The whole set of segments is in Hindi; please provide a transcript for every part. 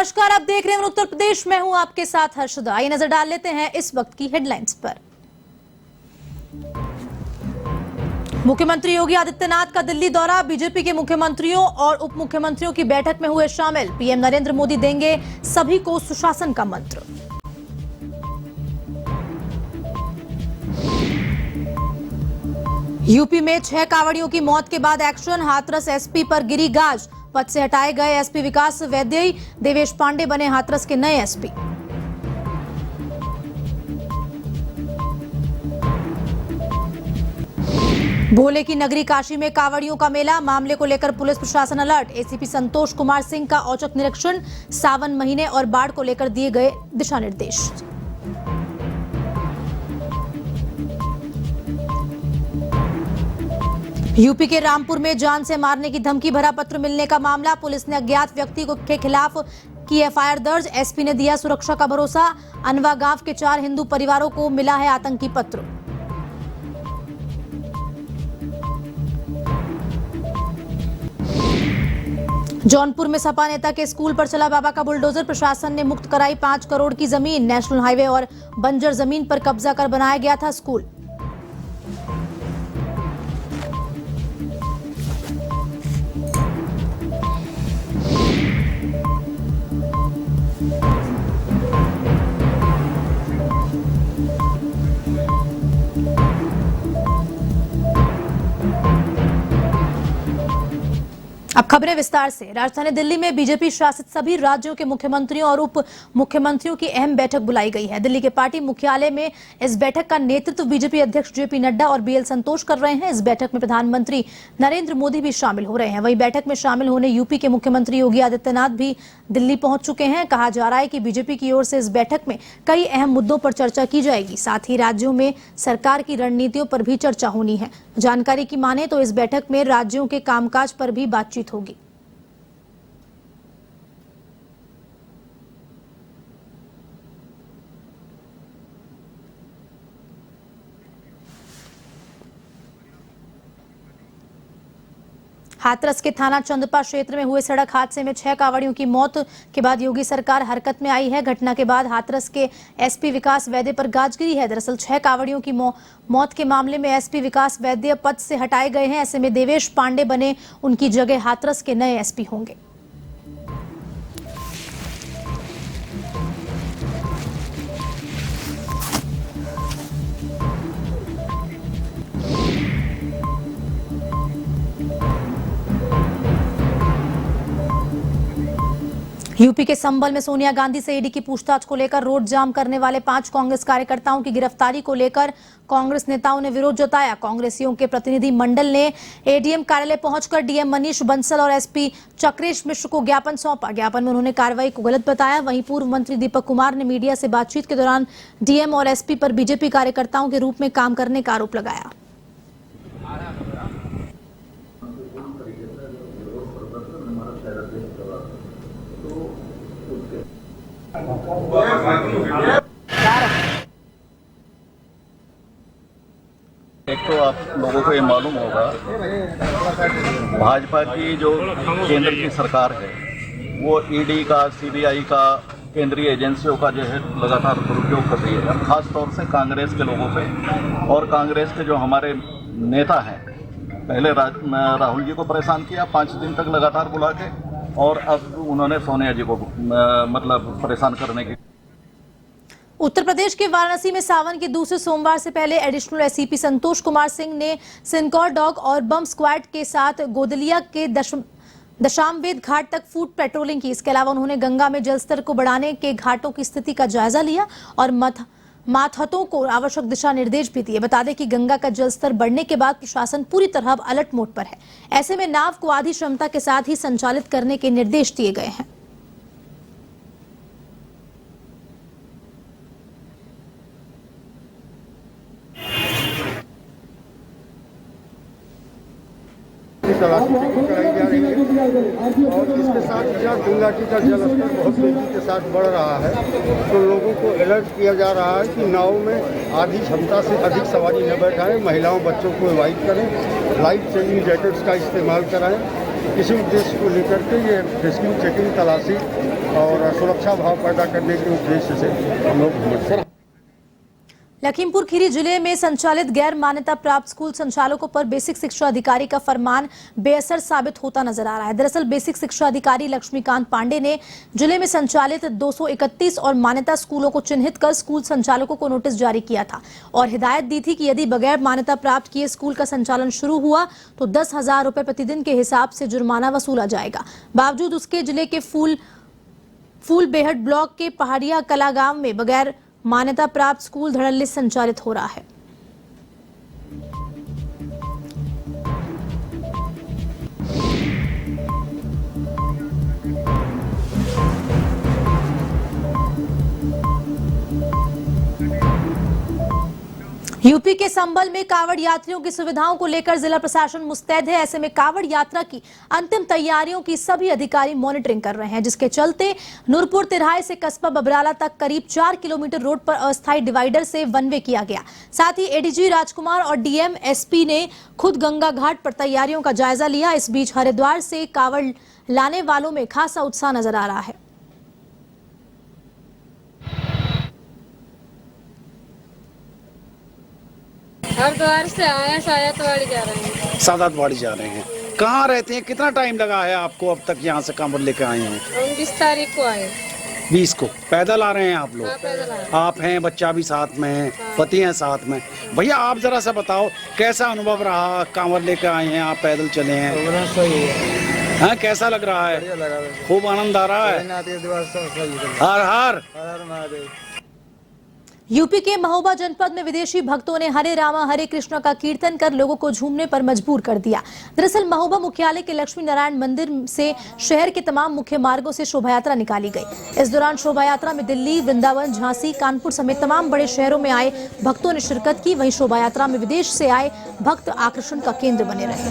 नमस्कार, आप देख रहे हैं उत्तर प्रदेश। मैं हूं आपके साथ हर्षदा। आइए नजर डाल लेते हैं इस वक्त की हेडलाइंस पर। मुख्यमंत्री योगी आदित्यनाथ का दिल्ली दौरा, बीजेपी के मुख्यमंत्रियों और उप मुख्यमंत्रियों की बैठक में हुए शामिल। पीएम नरेंद्र मोदी देंगे सभी को सुशासन का मंत्र। यूपी में 6 कांवड़ियों की मौत के बाद एक्शन, हाथरस एसपी पर गिरी गाज। पद से हटाए गए एसपी विकास वैद्य, देवेश पांडे बने हाथरस के नए एसपी। भोले की नगरी काशी में कांवड़ियों का मेला, मामले को लेकर पुलिस प्रशासन अलर्ट। एसीपी संतोष कुमार सिंह का औचक निरीक्षण, सावन महीने और बाढ़ को लेकर दिए गए दिशा निर्देश। यूपी के रामपुर में जान से मारने की धमकी भरा पत्र मिलने का मामला, पुलिस ने अज्ञात व्यक्ति के खिलाफ की एफआईआर दर्ज। एसपी ने दिया सुरक्षा का भरोसा। अनवा गांव के 4 हिंदू परिवारों को मिला है आतंकी पत्र। जौनपुर में सपा नेता के स्कूल पर चला बाबा का बुलडोजर, प्रशासन ने मुक्त कराई 5 करोड़ की जमीन। नेशनल हाईवे और बंजर जमीन पर कब्जा कर बनाया गया था स्कूल। अब खबरें विस्तार से। राजधानी दिल्ली में बीजेपी शासित सभी राज्यों के मुख्यमंत्रियों और उप मुख्यमंत्रियों की अहम बैठक बुलाई गई है। दिल्ली के पार्टी मुख्यालय में इस बैठक का नेतृत्व बीजेपी अध्यक्ष जेपी नड्डा और बीएल संतोष कर रहे हैं। इस बैठक में प्रधानमंत्री नरेंद्र मोदी भी शामिल हो रहे हैं। वहीं बैठक में शामिल होने यूपी के मुख्यमंत्री योगी आदित्यनाथ भी दिल्ली पहुंच चुके हैं। कहा जा रहा है कि बीजेपी की ओर से इस बैठक में कई अहम मुद्दों पर चर्चा की जाएगी। साथ ही राज्यों में सरकार की रणनीतियों पर भी चर्चा होनी है। जानकारी की माने तो इस बैठक में राज्यों के कामकाज पर भी बातचीत होगी। हाथरस के थाना चंदपा क्षेत्र में हुए सड़क हादसे में 6 कांवड़ियों की मौत के बाद योगी सरकार हरकत में आई है। घटना के बाद हाथरस के एसपी विकास वैद्य पर गाज गिरी है। दरअसल 6 कांवड़ियों की मौत के मामले में एसपी विकास वैद्य पद से हटाए गए हैं। ऐसे में देवेश पांडे बने उनकी जगह हाथरस के नए एसपी होंगे। यूपी के संभल में सोनिया गांधी से ईडी की पूछताछ को लेकर रोड जाम करने वाले 5 कांग्रेस कार्यकर्ताओं की गिरफ्तारी को लेकर कांग्रेस नेताओं ने विरोध जताया। कांग्रेसियों के प्रतिनिधि मंडल ने एडीएम कार्यालय पहुंचकर डीएम मनीष बंसल और एसपी चक्रेश मिश्र को ज्ञापन सौंपा। ज्ञापन में उन्होंने कार्रवाई को गलत बताया। वहीं पूर्व मंत्री दीपक कुमार ने मीडिया से बातचीत के दौरान डीएम और एसपी पर बीजेपी कार्यकर्ताओं के रूप में काम करने का आरोप लगाया। एक तो आप लोगों को ये मालूम होगा, भाजपा की जो केंद्र की सरकार है वो ईडी का, सीबीआई का, केंद्रीय एजेंसियों का जो है लगातार दुरुपयोग कर रही है। खास तौर से कांग्रेस के लोगों पे, और कांग्रेस के जो हमारे नेता हैं, पहले राहुल जी को परेशान किया 5 दिन तक लगातार बुला के, और अब उन्होंने सोनिया जी को मतलब परेशान करने की। उत्तर प्रदेश के वाराणसी में सावन के दूसरे सोमवार से पहले एडिशनल एसीपी संतोष कुमार सिंह ने सिनकौर डॉग और बम स्क्वाड के साथ गोदलिया के दशामवेद घाट तक फुट पेट्रोलिंग की। इसके अलावा उन्होंने गंगा में जलस्तर को बढ़ाने के घाटों की स्थिति का जायजा लिया और मातहतों को आवश्यक दिशा निर्देश भी दिए। बता दें कि गंगा का जलस्तर बढ़ने के बाद प्रशासन पूरी तरह अलर्ट मोड पर है। ऐसे में नाव को आधी क्षमता के साथ ही संचालित करने के निर्देश दिए गए हैं। तलाशी कराई जा रही है और इसके साथ यहाँ गंगा जी का जलस्तर बहुत तेजी के साथ बढ़ रहा है, तो लोगों को अलर्ट किया जा रहा है कि नाव में आधी क्षमता से अधिक सवारी न बैठाएं, महिलाओं बच्चों को अवॉइड करें, लाइफ सेविंग जैकेट्स का इस्तेमाल कराएं। इसी उद्देश्य को लेकर के ये रेस्क्यू चेकिंग तलाशी और सुरक्षा भाव पैदा करने के उद्देश्य से हम लोग घूमते हैं। लखीमपुर खीरी जिले में संचालित गैर मान्यता प्राप्त स्कूल संचालकों पर बेसिक शिक्षा अधिकारी का फरमान बेअसर साबित होता नजर आ रहा है। दरअसल बेसिक शिक्षा अधिकारी लक्ष्मीकांत पांडे ने जिले में संचालित 231 और मान्यता स्कूलों को चिन्हित कर स्कूल संचालकों को नोटिस जारी किया था और हिदायत दी थी कि यदि बगैर मान्यता प्राप्त किए स्कूल का संचालन शुरू हुआ तो 10,000 रुपए प्रतिदिन के हिसाब से जुर्माना वसूला जाएगा। बावजूद उसके जिले के फूलबेहट ब्लॉक के पहाड़िया कला गांव में बगैर मान्यता प्राप्त स्कूल धड़ल्ले संचालित हो रहा है। यूपी के संभल में कावड़ यात्रियों की सुविधाओं को लेकर जिला प्रशासन मुस्तैद है। ऐसे में कावड़ यात्रा की अंतिम तैयारियों की सभी अधिकारी मॉनिटरिंग कर रहे हैं, जिसके चलते नूरपुर तिराहे से कस्बा बबराला तक करीब 4 किलोमीटर रोड पर अस्थायी डिवाइडर से वन वे किया गया। साथ ही एडीजी राजकुमार और डीएम एसपी ने खुद गंगा घाट पर तैयारियों का जायजा लिया। इस बीच हरिद्वार से कावड़ लाने वालों में खासा उत्साह नजर आ रहा है। हरिद्वार से आए सायतवाड़ी जा रहे हैं। सादातवाड़ी जा रहे हैं। कहाँ रहते हैं? कितना टाइम लगा है आपको अब तक यहाँ से कांवड़ लेकर आए हैं? हम 20 तारीख को आए। 20 को पैदल आ रहे हैं आप लोग? हाँ, पैदल आए। आप हैं, बच्चा भी साथ में है, पति हैं साथ में। भैया आप जरा सा बताओ कैसा अनुभव रहा? कांवड़ लेकर आए हैं आप, पैदल चले हैं, सही है। हाँ कैसा लग रहा है? खूब आनंद आ रहा है। हर हर महादेव। यूपी के महोबा जनपद में विदेशी भक्तों ने हरे रामा हरे कृष्णा का कीर्तन कर लोगों को झूमने पर मजबूर कर दिया। दरअसल महोबा मुख्यालय के लक्ष्मी नारायण मंदिर से शहर के तमाम मुख्य मार्गों से शोभा यात्रा निकाली गई। इस दौरान शोभा यात्रा में दिल्ली, वृंदावन, झांसी, कानपुर समेत तमाम बड़े शहरों में आए भक्तों ने शिरकत की। वहीं शोभा यात्रा में विदेश से आए भक्त आकर्षण का केंद्र बने रहे।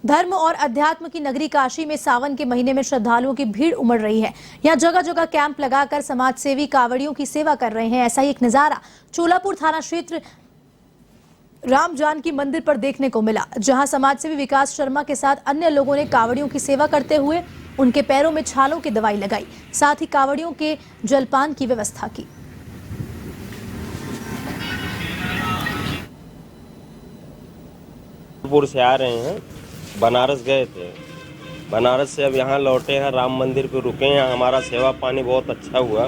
धर्म और अध्यात्म की नगरी काशी में सावन के महीने में श्रद्धालुओं की भीड़ उमड़ रही है। यहाँ जगह जगह कैंप लगाकर समाजसेवी कांवड़ियों की सेवा कर रहे हैं। ऐसा ही एक नजारा चोलापुर थाना क्षेत्र राम जानकी मंदिर पर देखने को मिला, जहां समाजसेवी विकास शर्मा के साथ अन्य लोगों ने कांवड़ियों की सेवा करते हुए उनके पैरों में छालों की दवाई लगाई, साथ ही कांवड़ियों के जलपान की व्यवस्था की। पुर से आ रहे हैं, बनारस गए थे, बनारस से अब यहाँ लौटे हैं, राम मंदिर पे रुके हैं। हमारा सेवा पानी बहुत अच्छा हुआ,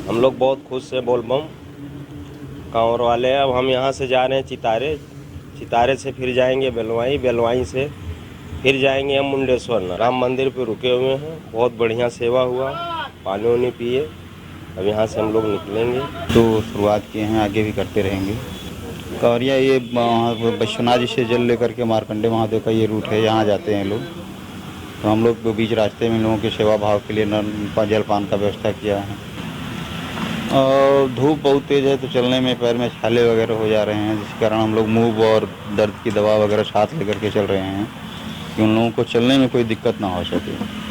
हम लोग बहुत खुश हैं। बोलबम कांवर वाले। अब हम यहाँ से जा रहे हैं चितारे, चितारे से फिर जाएंगे बेलवाई, बेलवाई से फिर जाएंगे हम मुंडेश्वर। राम मंदिर पे रुके हुए हैं, बहुत बढ़िया सेवा हुआ, पानी वानी पिए, अब यहाँ से हम लोग निकलेंगे। तो शुरुआत किए हैं, आगे भी करते रहेंगे। कांवरिया ये विश्वनाथ जी से जल लेकर के मार्कंडे महादेव का ये रूट है, यहाँ जाते हैं लोग। तो हम लोग बीच रास्ते में लोगों के सेवा भाव के लिए जलपान का व्यवस्था किया है। और धूप बहुत तेज़ है तो चलने में पैर में छाले वगैरह हो जा रहे हैं, जिस कारण हम लोग मूव और दर्द की दवा वगैरह साथ लेकर के चल रहे हैं कि उन लोगों को चलने में कोई दिक्कत ना हो सके।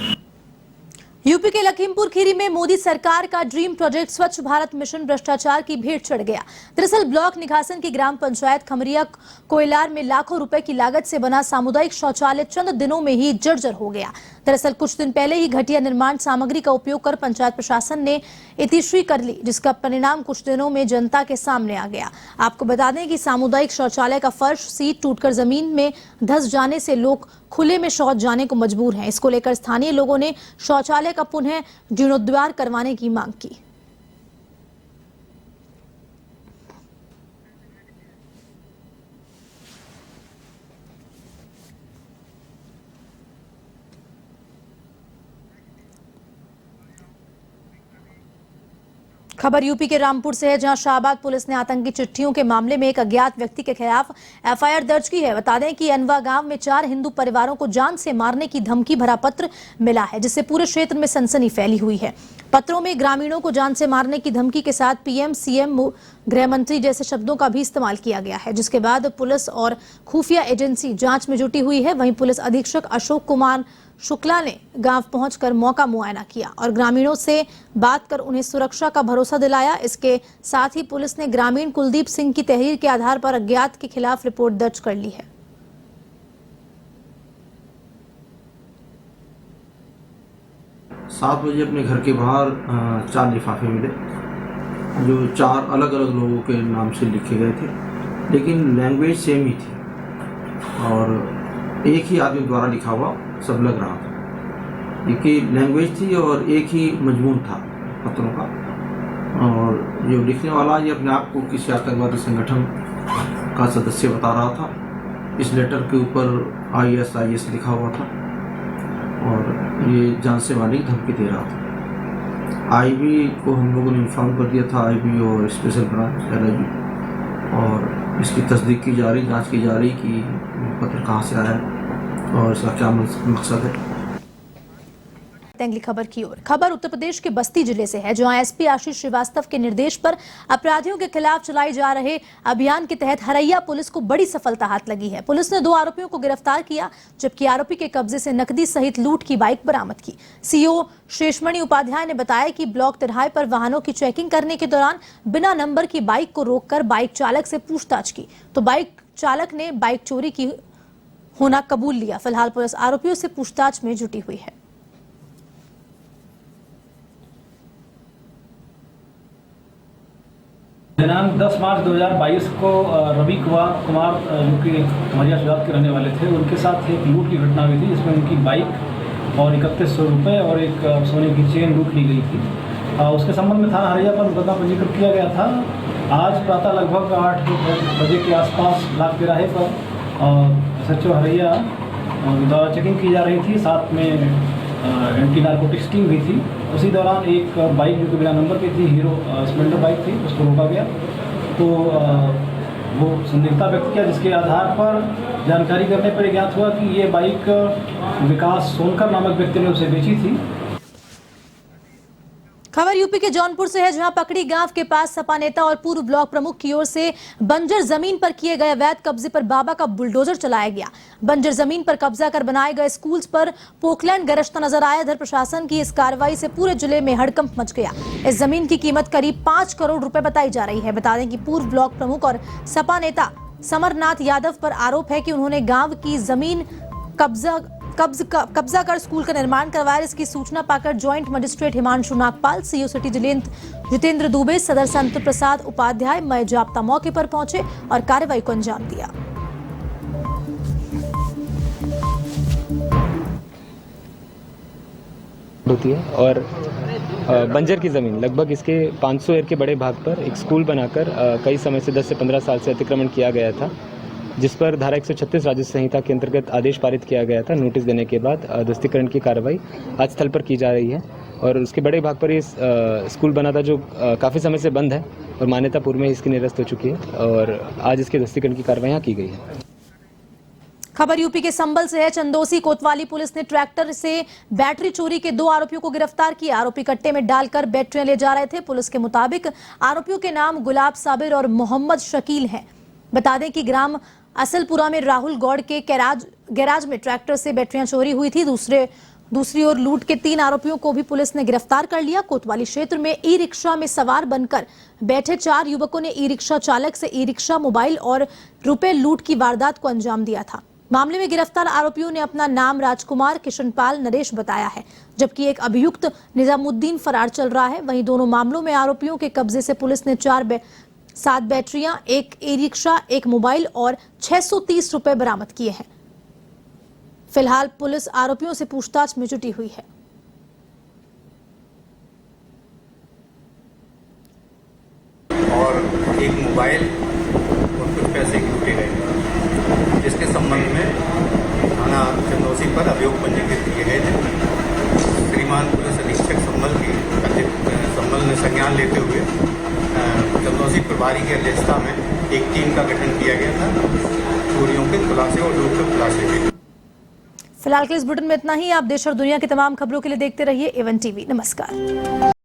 यूपी के लखीमपुर खीरी में मोदी सरकार का ड्रीम प्रोजेक्ट स्वच्छ भारत मिशन भ्रष्टाचार की भेंट चढ़ गया। दरअसल ब्लॉक निघासन की ग्राम पंचायत खमरिया कोयलार में लाखों रुपए की लागत से बना सामुदायिक शौचालय चंद दिनों में ही जर्जर हो गया। दरअसल कुछ दिन पहले ही घटिया निर्माण सामग्री का उपयोग कर पंचायत प्रशासन ने इतिश्री कर ली, जिसका परिणाम कुछ दिनों में जनता के सामने आ गया। आपको बता दें कि सामुदायिक शौचालय का फर्श सीट टूटकर जमीन में धंस जाने से लोग खुले में शौच जाने को मजबूर हैं। इसको लेकर स्थानीय लोगों ने शौचालय का पुनः जीर्णोद्धार करवाने की मांग की। खबर यूपी के रामपुर से है, जहां शाहबाद पुलिस ने आतंकी चिट्ठियों के मामले में एक अज्ञात व्यक्ति के खिलाफ एफआईआर दर्ज की है। बता दें कि अनवा गांव में 4 हिंदू परिवारों को जान से मारने की धमकी भरा पत्र मिला है, जिससे पूरे क्षेत्र में सनसनी फैली हुई है। पत्रों में ग्रामीणों को जान से मारने की धमकी के साथ पीएम, सीएम, गृह मंत्री जैसे शब्दों का भी इस्तेमाल किया गया है, जिसके बाद पुलिस और खुफिया एजेंसी जांच में जुटी हुई है। वहीं पुलिस अधीक्षक अशोक कुमार शुक्ला ने गांव पहुंचकर मौका मुआयना किया और ग्रामीणों से बात कर उन्हें सुरक्षा का भरोसा दिलाया। इसके साथ ही पुलिस ने ग्रामीण कुलदीप सिंह की तहरीर के आधार पर अज्ञात के खिलाफ रिपोर्ट दर्ज कर ली है। 7 बजे अपने घर के बाहर 4 लिफाफे मिले जो 4 अलग अलग लोगों के नाम से लिखे गए थे, लेकिन लैंग्वेज सेम ही थी और एक ही आदमी द्वारा लिखा हुआ सब लग रहा था। एक ही लैंग्वेज थी और एक ही मजमून था पत्रों का। और जो लिखने वाला ये अपने आप को किसी आतंकवादी संगठन का सदस्य बता रहा था। इस लेटर के ऊपर ISIS लिखा हुआ था और ये जान से मारने की धमकी दे रहा था। IB को हम लोगों ने इन्फॉर्म कर दिया था, IB और स्पेशल ब्रांच LIB, और इसकी तस्दीक की जा रही, जांच की जा रही कि पत्र कहाँ से आया है और इसका क्या मकसद है। अगली खबर की ओर। खबर उत्तर प्रदेश के बस्ती जिले से है, जहां एसपी आशीष श्रीवास्तव के निर्देश पर अपराधियों के खिलाफ चलाए जा रहे अभियान के तहत हरैया पुलिस को बड़ी सफलता हाथ लगी है। पुलिस ने 2 आरोपियों को गिरफ्तार किया, जबकि आरोपी के कब्जे से नकदी सहित लूट की बाइक बरामद की। सीओ शेषमणि उपाध्याय ने बताया कि ब्लॉक तिराहे पर वाहनों की चेकिंग करने के दौरान बिना नंबर की बाइक को रोककर बाइक चालक से पूछताछ की, तो बाइक चालक ने बाइक चोरी की होना कबूल लिया। फिलहाल पुलिस आरोपियों से पूछताछ में जुटी हुई है। दिनांक 10 मार्च 2022 को रवि कुमार जो कि खमरिया सुजात के रहने वाले थे, उनके साथ एक लूट की घटना हुई थी, जिसमें उनकी बाइक और 3100 रुपये और एक सोने की चेन लूट ली गई थी। उसके संबंध में थाना हरैया पर मुकदमा पंजीकृत किया गया था। आज प्रातः लगभग 8 बजे के आसपास ब्लॉक तिराहे पर SHO हरैया द्वारा चेकिंग की जा रही थी, साथ में एंटी नारकोटिक्स टीम भी थी। उसी दौरान एक बाइक जो कि बिना नंबर की थी, हीरो स्प्लेंडर बाइक थी, उसको रोका गया। तो वो संदिग्धता व्यक्त किया, जिसके आधार पर जानकारी करने पर ज्ञात हुआ कि ये बाइक विकास सोनकर नामक व्यक्ति ने उसे बेची थी। खबर यूपी के जौनपुर से है, जहां पकड़ी गांव के पास सपा नेता और पूर्व ब्लॉक प्रमुख की ओर से बंजर जमीन पर किए गए अवैध कब्जे पर बाबा का बुलडोजर चलाया गया। बंजर जमीन पर कब्जा कर बनाए गए स्कूल्स पर पोकलैंड गरजता नजर आया। इधर प्रशासन की इस कार्रवाई से पूरे जिले में हड़कंप मच गया। इस जमीन की कीमत करीब 5 करोड़ रुपए बताई जा रही है। बता दें कि पूर्व ब्लॉक प्रमुख और सपा नेता समरनाथ यादव पर आरोप है कि उन्होंने गांव की जमीन कब्जा कर स्कूल का निर्माण करवाया। इसकी सूचना पाकर joint magistrate Himanshu Nagpal, CO city Jitendra Dubey, सदर संत प्रसाद उपाध्याय, मय जाप्ता मौके पर पहुंचे और कार्रवाई को अंजाम दिया। होती है और बंजर की ज़मीन लगभग इसके 500 एकड़ के बड़े भाग पर एक स्कूल बनाकर कई समय से 10 से 15 साल से अतिक्रमण किया गया था, जिस पर धारा 136 राजस्व संहिता के अंतर्गत आदेश पारित किया गया था। नोटिस देने के बाद ध्वस्तीकरण की कार्रवाई आज स्थल पर की जा रही है और उसके बड़े भाग पर ये स्कूल बना था, जो काफ़ी समय से बंद है और मान्यता पूर्व में इसकी निरस्त हो चुकी है और आज इसके ध्वस्तीकरण की कार्रवाई यहाँ की गई है। खबर यूपी के संबल से है। चंदोसी कोतवाली पुलिस ने ट्रैक्टर से बैटरी चोरी के 2 आरोपियों को गिरफ्तार किया। आरोपी कट्टे में डालकर बैटरियां ले जा रहे थे। पुलिस के मुताबिक आरोपियों के नाम गुलाब साबिर और मोहम्मद शकील हैं। बता दें कि ग्राम असलपुरा में राहुल गौड़ के गैराज में ट्रैक्टर से बैटरियां चोरी हुई थी। दूसरी ओर लूट के 3 आरोपियों को भी पुलिस ने गिरफ्तार कर लिया। कोतवाली क्षेत्र में ई रिक्शा में सवार बनकर बैठे 4 युवकों ने ई रिक्शा चालक से ई रिक्शा, मोबाइल और रुपए लूट की वारदात को अंजाम दिया था। मामले में गिरफ्तार आरोपियों ने अपना नाम राजकुमार, किशनपाल, नरेश बताया है, जबकि एक अभियुक्त निजामुद्दीन फरार चल रहा है। वहीं दोनों मामलों में आरोपियों के कब्जे से पुलिस ने 7 बैटरियां, 1 ई रिक्शा, 1 मोबाइल और 630 रुपए बरामद किए हैं। फिलहाल पुलिस आरोपियों से पूछताछ में जुटी हुई है। और 1 मोबाइल और कुछ पैसे लूटे गए, जिसके संबंध में थाना चंदौसी पर अभियोग पंजीकृत किए गए थे। श्रीमान पुलिस अधीक्षक संबल ने संज्ञान लेते हुए चंदौसी प्रभारी की अध्यक्षता में एक टीम का गठन किया गया था चोरियों के खुलासे और लूट के खुलासे के। फिलहाल के इस बुलेटिन में इतना ही। आप देश और दुनिया की तमाम खबरों के लिए देखते रहिए A1 TV। नमस्कार।